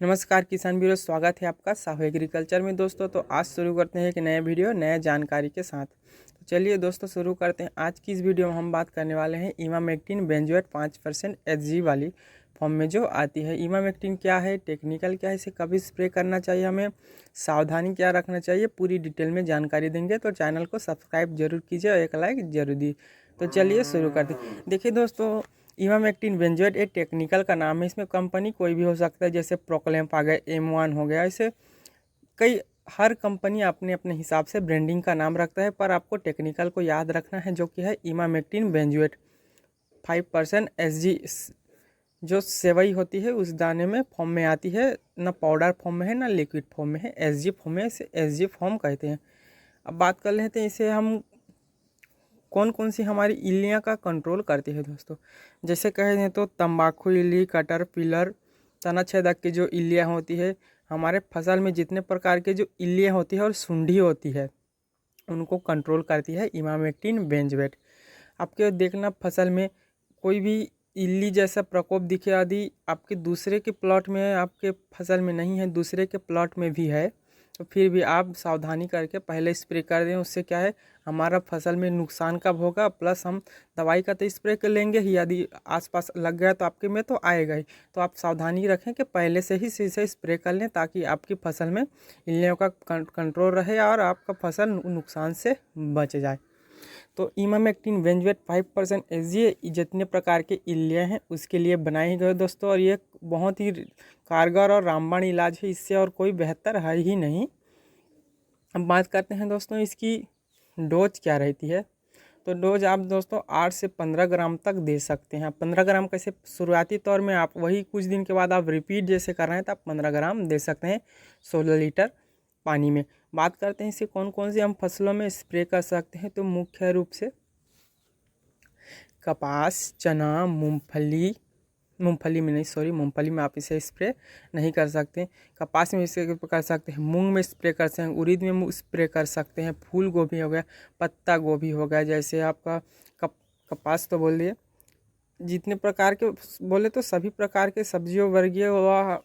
नमस्कार किसान वीरों, स्वागत है आपका साहू एग्रीकल्चर में दोस्तों। तो आज शुरू करते हैं एक नया वीडियो नया जानकारी के साथ। तो चलिए दोस्तों शुरू करते हैं। आज की इस वीडियो में हम बात करने वाले हैं इमामेक्टिन बेंजोएट 5% एचजी वाली फॉर्म में जो आती है। इमामेक्टिन क्या है, टेक्निकल क्या है, इसे कभी स्प्रे करना चाहिए, हमें सावधानी क्या रखना चाहिए, पूरी डिटेल में जानकारी देंगे। तो चैनल को सब्सक्राइब जरूर कीजिए और एक लाइक जरूर दी। तो चलिए शुरू करते हैं। देखिए दोस्तों, इमामेक्टिन बेंजोएट एक टेक्निकल का नाम है। इसमें कंपनी कोई भी हो सकता है, जैसे प्रोक्लेम्प आ गया, M1 हो गया। ऐसे कई हर कंपनी अपने अपने हिसाब से ब्रांडिंग का नाम रखता है, पर आपको टेक्निकल को याद रखना है, जो कि है इमामेक्टिन बेंजोएट 5% एसजी। जो सेवई होती है उस दाने में फॉर्म में आती है, ना पाउडर फॉर्म में है ना लिक्विड फॉर्म में है, एसजी फॉर्म में, इसे एसजी फॉर्म कहते हैं। अब बात कर लेते हैं इसे हम कौन कौन सी हमारी इल्लियाँ का कंट्रोल करती है दोस्तों। जैसे कहें तो तंबाकू इल्ली, कटर पिलर, तना छेदक की जो इल्लियाँ होती है, हमारे फसल में जितने प्रकार के जो इल्लियाँ होती है और सुंडी होती है, उनको कंट्रोल करती है इमामेक्टिन बेंजोएट। आपके देखना फसल में कोई भी इल्ली जैसा प्रकोप दिखे, यदि आपके दूसरे के प्लॉट में, आपके फसल में नहीं है, दूसरे के प्लॉट में भी है, तो फिर भी आप सावधानी करके पहले स्प्रे कर दें। उससे क्या है, हमारा फसल में नुकसान कब होगा, प्लस हम दवाई का तो स्प्रे कर लेंगे ही, यदि आसपास लग गया तो आपके में तो आएगा ही। तो आप सावधानी रखें कि पहले से ही इसे स्प्रे कर लें, ताकि आपकी फसल में इल्लियों का कंट्रोल रहे और आपका फसल नुकसान से बच जाए। तो इमामेक्टिन बेंजोएट 5% एसजी जितने प्रकार के इल्लियाँ हैं उसके लिए बनाए गए दोस्तों, और ये बहुत ही कारगर और रामबाण इलाज है, इससे और कोई बेहतर है ही नहीं। अब बात करते हैं दोस्तों इसकी डोज क्या रहती है। तो डोज आप दोस्तों 8 से 15 ग्राम तक दे सकते हैं। 15 ग्राम कैसे, शुरुआती तौर में आप वही कुछ दिन के बाद आप रिपीट जैसे कर रहे हैं तो आप 15 ग्राम दे सकते हैं 16 लीटर पानी में। बात करते हैं इसे कौन कौन सी हम फसलों में स्प्रे कर सकते हैं। तो मुख्य रूप से कपास, चना, मूंगफली में नहीं, सॉरी, मूंगफली में आप इसे स्प्रे नहीं कर सकते। कपास में इसे कर सकते हैं, मूंग में स्प्रे कर सकते हैं, उड़द में स्प्रे कर सकते हैं, फूल गोभी हो गया, पत्ता गोभी हो गया। जैसे आपका कपास तो बोल दिए, जितने प्रकार के बोले तो सभी प्रकार के सब्जियों वर्गीय व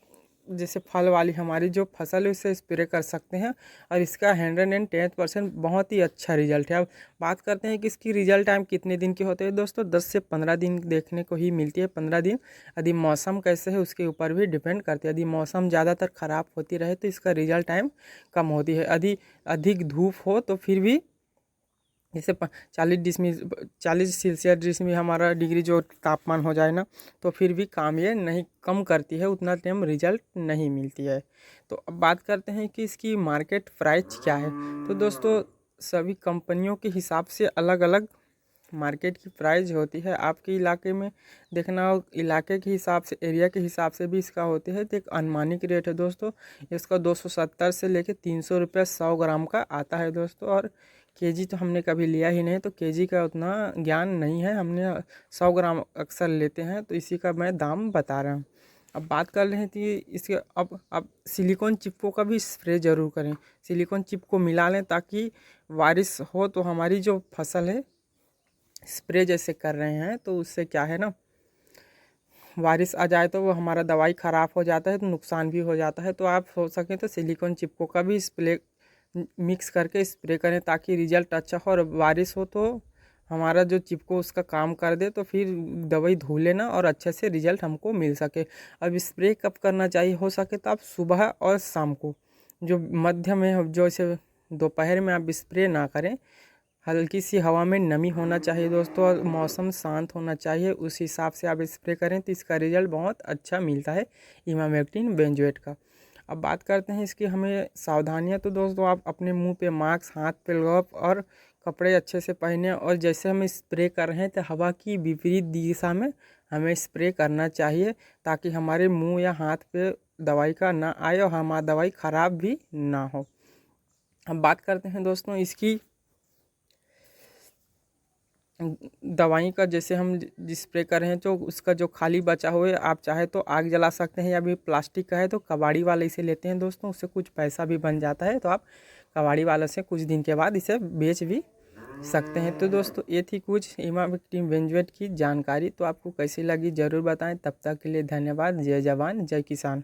जैसे फल वाली हमारी जो फसल है उससे स्प्रे कर सकते हैं, और इसका 110% बहुत ही अच्छा रिजल्ट है। अब बात करते हैं कि इसकी रिजल्ट टाइम कितने दिन के होते हैं दोस्तों। 10 से 15 दिन देखने को ही मिलती है। 15 दिन यदि मौसम कैसे है उसके ऊपर भी डिपेंड करती है। यदि मौसम ज़्यादातर ख़राब होती रहे तो इसका रिजल्ट टाइम कम होती है। यदि अधिक धूप हो तो फिर भी जैसे 40 सेल्सियस हमारा डिग्री जो तापमान हो जाए ना, तो फिर भी काम ये नहीं कम करती है, उतना टाइम रिजल्ट नहीं मिलती है। तो अब बात करते हैं कि इसकी मार्केट प्राइस क्या है। तो दोस्तों सभी कंपनियों के हिसाब से अलग अलग मार्केट की प्राइस होती है। आपके इलाके में देखना हो, इलाके के हिसाब से, एरिया के हिसाब से भी इसका होती है। तो एक अनुमानिक रेट है दोस्तों, इसका 270 से लेके 300 रुपये 100 ग्राम का आता है दोस्तों। और केजी तो हमने कभी लिया ही नहीं, तो केजी का उतना ज्ञान नहीं है, हमने 100 ग्राम अक्सर लेते हैं, तो इसी का मैं दाम बता रहा हूँ। अब बात कर रहे हैं कि इसके अब सिलिकॉन चिपको का भी स्प्रे ज़रूर करें। सिलिकॉन चिप को मिला लें, ताकि बारिश हो तो हमारी जो फसल है, स्प्रे जैसे कर रहे हैं तो उससे क्या है ना, बारिश आ जाए तो वो हमारा दवाई ख़राब हो जाता है, तो नुकसान भी हो जाता है। तो आप हो सके तो सिलिकॉन चिपको का भी स्प्रे मिक्स करके स्प्रे करें, ताकि रिजल्ट अच्छा हो, और बारिश हो तो हमारा जो चिपको उसका काम कर दे, तो फिर दवाई धुले ना और अच्छे से रिजल्ट हमको मिल सके। अब स्प्रे कब करना चाहिए, हो सके तो आप सुबह और शाम को, जो मध्य में, जो इसे दोपहर में आप स्प्रे ना करें। हल्की सी हवा में नमी होना चाहिए दोस्तों, और मौसम शांत होना चाहिए, उस हिसाब से आप स्प्रे करें तो इसका रिजल्ट बहुत अच्छा मिलता है इमामेक्टिन बेंजोएट का। अब बात करते हैं इसकी हमें सावधानियां। तो दोस्तों आप अपने मुंह पे मास्क, हाथ पे ग्लव और कपड़े अच्छे से पहने, और जैसे हम स्प्रे कर रहे हैं तो हवा की विपरीत दिशा में हमें स्प्रे करना चाहिए, ताकि हमारे मुंह या हाथ पे दवाई का ना आए और हमारी दवाई ख़राब भी ना हो। अब बात करते हैं दोस्तों इसकी दवाई का। जैसे हम स्प्रे कर रहे हैं तो उसका जो खाली बचा हुआ है, आप चाहे तो आग जला सकते हैं, या भी प्लास्टिक का है तो कबाड़ी वाले इसे लेते हैं दोस्तों, उससे कुछ पैसा भी बन जाता है, तो आप कबाड़ी वाले से कुछ दिन के बाद इसे बेच भी सकते हैं। तो दोस्तों ये थी कुछ इमामेक्टिन बेंजोएट की जानकारी। तो आपको कैसी लगी ज़रूर बताएं। तब तक के लिए धन्यवाद। जय जवान जय किसान।